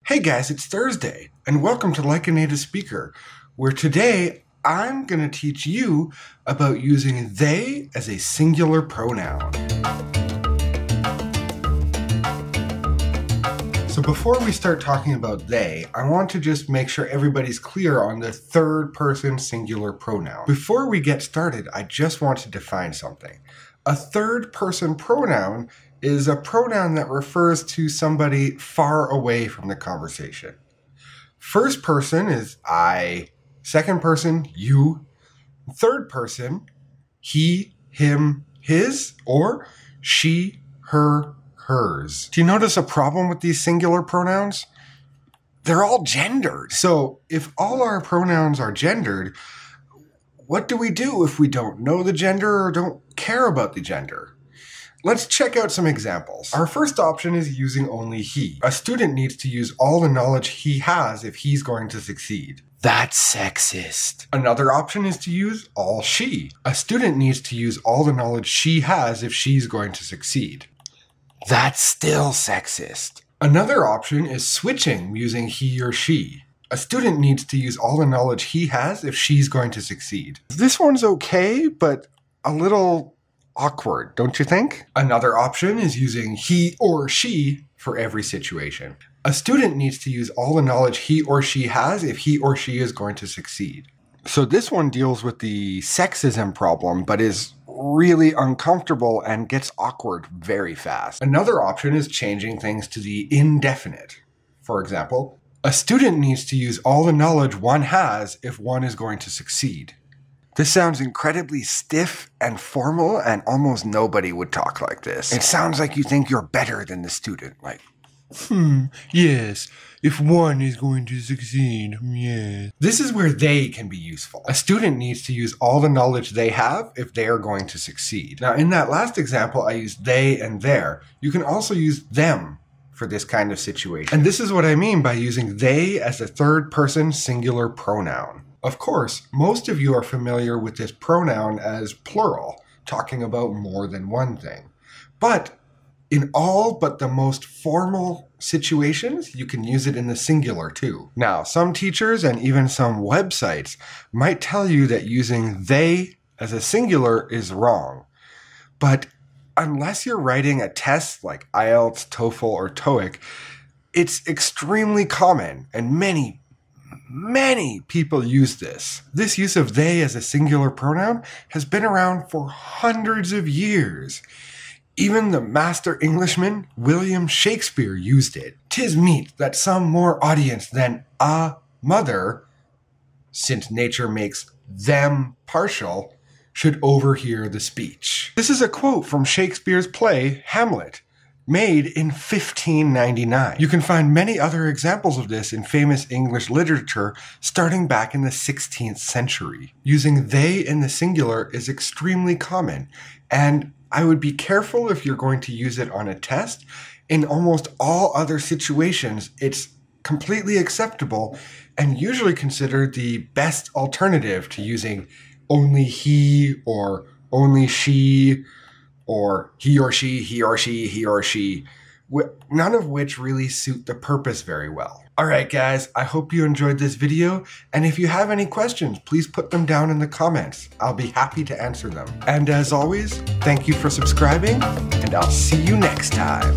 Hey guys, it's Thursday, and welcome to Like a Native Speaker, where today I'm going to teach you about using they as a singular pronoun. So before we start talking about they, I want to just make sure everybody's clear on the third person singular pronoun. Before we get started, I just want to define something. A third person pronoun is a pronoun that refers to somebody far away from the conversation. First person is I, second person, you, third person, he, him, his, or she, her, hers. Do you notice a problem with these singular pronouns? They're all gendered. So if all our pronouns are gendered, what do we do if we don't know the gender or don't care about the gender? Let's check out some examples. Our first option is using only he. A student needs to use all the knowledge he has if he's going to succeed. That's sexist. Another option is to use all she. A student needs to use all the knowledge she has if she's going to succeed. That's still sexist. Another option is switching using he or she. A student needs to use all the knowledge he has if she's going to succeed. This one's okay, but a little awkward, don't you think? Another option is using he or she for every situation. A student needs to use all the knowledge he or she has if he or she is going to succeed. So this one deals with the sexism problem, but is really uncomfortable and gets awkward very fast. Another option is changing things to the indefinite. For example, a student needs to use all the knowledge one has if one is going to succeed. This sounds incredibly stiff and formal, and almost nobody would talk like this. It sounds like you think you're better than the student, like, yes, if one is going to succeed, yes. This is where they can be useful. A student needs to use all the knowledge they have if they are going to succeed. Now, in that last example, I used they and their. You can also use them for this kind of situation. And this is what I mean by using they as a third person singular pronoun. Of course, most of you are familiar with this pronoun as plural, talking about more than one thing. But in all but the most formal situations, you can use it in the singular too. Now, some teachers and even some websites might tell you that using they as a singular is wrong. But unless you're writing a test like IELTS, TOEFL, or TOEIC, it's extremely common, and many people use this. This use of they as a singular pronoun has been around for hundreds of years. Even the master Englishman, William Shakespeare, used it. 'Tis meet that some more audience than a mother, since nature makes them partial, should overhear the speech. This is a quote from Shakespeare's play, Hamlet, made in 1599. You can find many other examples of this in famous English literature starting back in the 16th century. Using they in the singular is extremely common, and I would be careful if you're going to use it on a test. In almost all other situations, it's completely acceptable and usually considered the best alternative to using only he or only she, or he or she, he or she, he or she, none of which really suit the purpose very well. Alright guys, I hope you enjoyed this video, and if you have any questions, please put them down in the comments. I'll be happy to answer them. And as always, thank you for subscribing, and I'll see you next time.